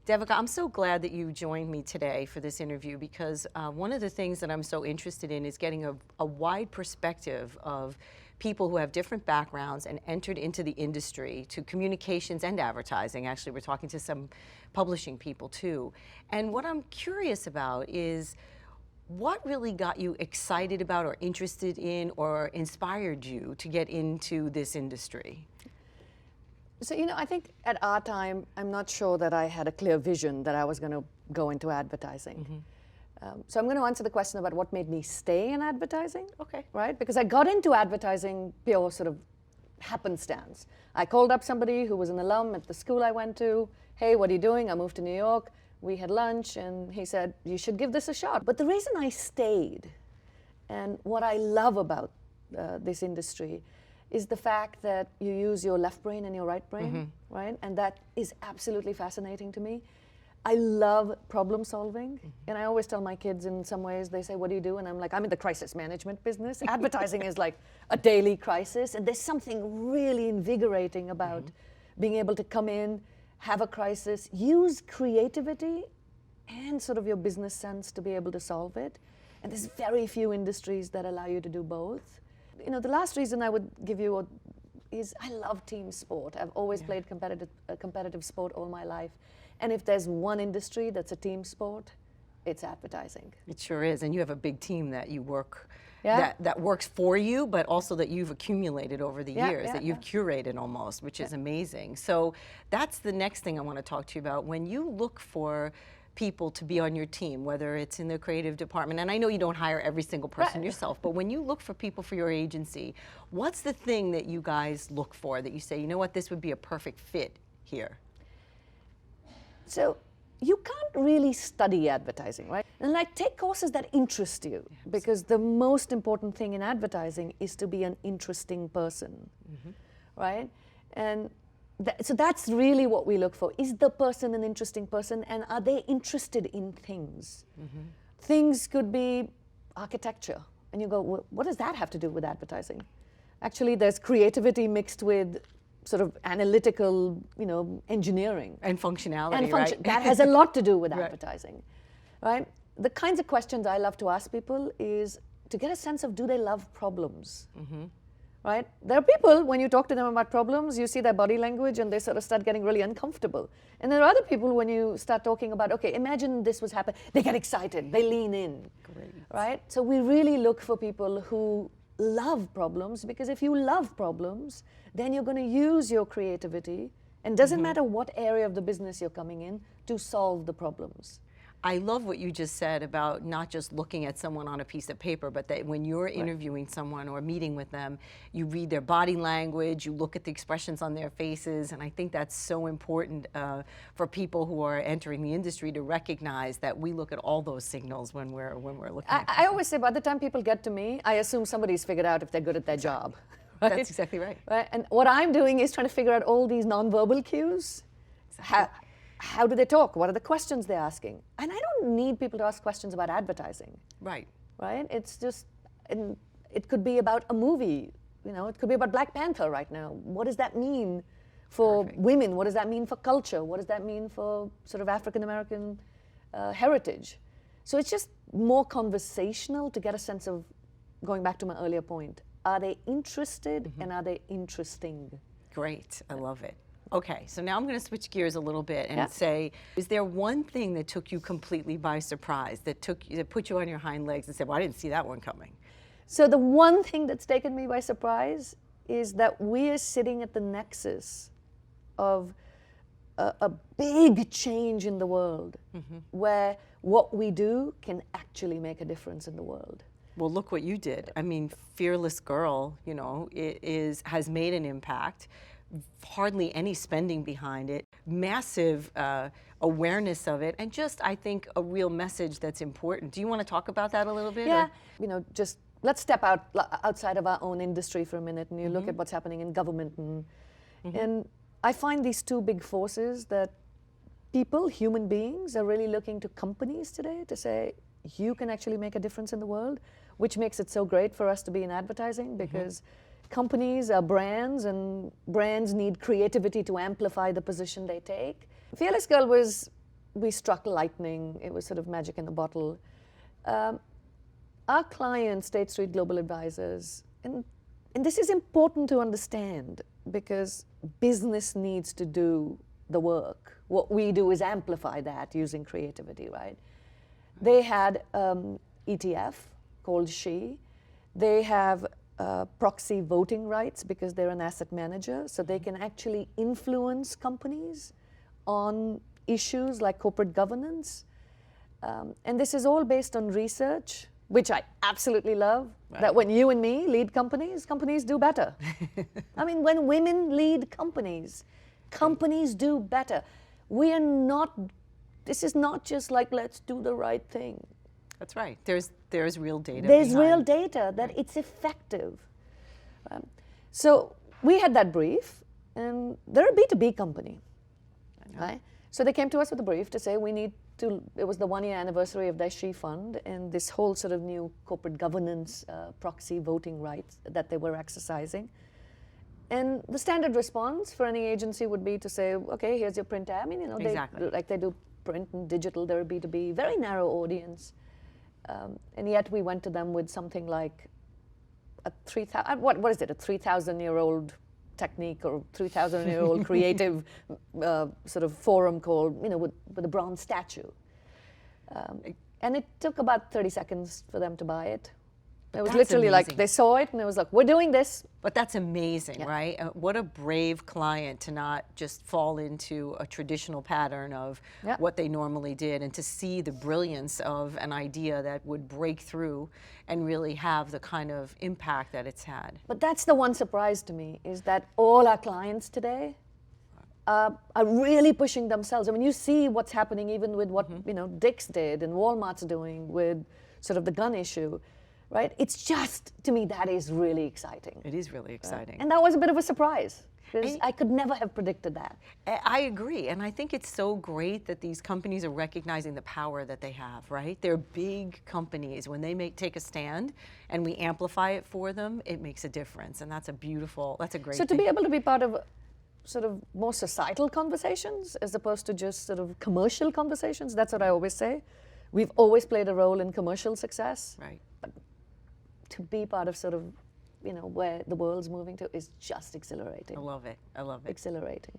Devika, I'm so glad that you joined me today for this interview because one of the things that I'm so interested in is getting a wide perspective of people who have different backgrounds and entered into the industry, to communications and advertising. Actually, we're talking to some publishing people too. And what I'm curious about is what really got you excited about or interested in or inspired you to get into this industry? So, I think at our time, I'm not sure that I had a clear vision that I was going to go into advertising. So I'm going to answer the question about what made me stay in advertising. Okay. Right? Because I got into advertising pure sort of happenstance. I called up somebody who was an alum at the school I went to. Hey, what are you doing? I moved to New York. We had lunch, and he said, you should give this a shot. But the reason I stayed, and what I love about this industry, is the fact that you use your left brain and your right brain, right? And that is absolutely fascinating to me. I love problem solving. And I always tell my kids, in some ways, they say, what do you do? And I'm like, I'm in the crisis management business. Advertising is like a daily crisis. And there's something really invigorating about being able to come in, have a crisis, use creativity and sort of your business sense to be able to solve it. And there's very few industries that allow you to do both. The last reason I would give you is I love team sport. I've always played competitive sport all my life. And if there's one industry that's a team sport, it's advertising. It sure is. And you have a big team that you work, that works for you, but also that you've accumulated over the years, that you've curated almost, which is amazing. So that's the next thing I want to talk to you about. When you look for people to be on your team, whether it's in the creative department, and I know you don't hire every single person yourself, but when you look for people for your agency, what's the thing that you guys look for that you say, you know what, this would be a perfect fit here? So you can't really study advertising, right? And take courses that interest you, because the most important thing in advertising is to be an interesting person, right? And so that's really what we look for. Is the person an interesting person, and are they interested in things? Things could be architecture, and you go, well, what does that have to do with advertising? Actually, there's creativity mixed with sort of analytical, engineering. And functionality, right? That has a lot to do with advertising, right? The kinds of questions I love to ask people is to get a sense of, do they love problems? Right? There are people, when you talk to them about problems, you see their body language and they sort of start getting really uncomfortable. And there are other people, when you start talking about, okay, imagine this was happening, they get excited, they lean in. Great. Right? So we really look for people who love problems, because if you love problems, then you're going to use your creativity, and doesn't matter what area of the business you're coming in, to solve the problems. I love what you just said about not just looking at someone on a piece of paper, but that when you're interviewing someone or meeting with them, you read their body language, you look at the expressions on their faces, and I think that's so important for people who are entering the industry to recognize that we look at all those signals when we're looking at I always say, by the time people get to me, I assume somebody's figured out if they're good at their job. Right? That's exactly right. And what I'm doing is trying to figure out all these nonverbal cues. How do they talk? What are the questions they're asking? And I don't need people to ask questions about advertising. Right. Right? It's just, it could be about a movie. It could be about Black Panther right now. What does that mean for women? What does that mean for culture? What does that mean for sort of African-American heritage? So it's just more conversational to get a sense of, going back to my earlier point, are they interested and are they interesting? Great. I love it. Okay, so now I'm going to switch gears a little bit and say, is there one thing that took you completely by surprise, that put you on your hind legs and said, well, I didn't see that one coming? So the one thing that's taken me by surprise is that we are sitting at the nexus of a big change in the world, where what we do can actually make a difference in the world. Well, look what you did. I mean, Fearless Girl, has made an impact. Hardly any spending behind it, massive awareness of it, and just, I think, a real message that's important. Do you want to talk about that a little bit? Yeah, just let's step outside of our own industry for a minute, and you look at what's happening in government. And I find these two big forces that people, human beings, are really looking to companies today to say, you can actually make a difference in the world, which makes it so great for us to be in advertising, because companies are brands, and brands need creativity to amplify the position they take. Fearless Girl was we struck lightning. It was sort of magic in a bottle. Our client, State Street Global Advisors, and this is important to understand because business needs to do the work. What we do is amplify that using creativity, right? They had ETF called SHE. They have proxy voting rights because they're an asset manager, so they can actually influence companies on issues like corporate governance. And this is all based on research, which I absolutely love, right. That when you and me lead companies, companies do better. I mean, when women lead companies, companies do better. We are not, this is not just like, let's do the right thing. That's right. There's real data. There's behind. real data that right. It's effective. So we had that brief, and they're a B2B company, right? So they came to us with a brief to say we need to, it was the 1-year anniversary of their SHE fund and this whole sort of new corporate governance proxy voting rights that they were exercising. And the standard response for any agency would be to say, okay, here's your print ad. I mean, you know, exactly. they do print and digital, they're a B2B, very narrow audience. And yet we went to them with something like a 3,000, what is it, a 3,000-year-old technique or 3,000-year-old creative sort of forum called, you know, with a bronze statue. And it took about 30 seconds for them to buy it. It was literally amazing. Like they saw it and it was like, we're doing this. But that's amazing, yeah. Right? What a brave client to not just fall into a traditional pattern of yeah. what they normally did and to see the brilliance of an idea that would break through and really have the kind of impact that it's had. But that's the one surprise to me, is that all our clients today are really pushing themselves. I mean, you see what's happening even with what you know Dick's did and Walmart's doing with sort of the gun issue. Right? It's just, to me, that is really exciting. It is really exciting. And that was a bit of a surprise, because I could never have predicted that. I agree, and I think it's so great that these companies are recognizing the power that they have, right? They're big companies. When they take a stand and we amplify it for them, it makes a difference, and that's a great thing. So to be able to be part of sort of more societal conversations as opposed to just sort of commercial conversations, that's what I always say. We've always played a role in commercial success. Right. But to be part of sort of, you know, where the world's moving to is just exhilarating. I love it. I love it. Exhilarating.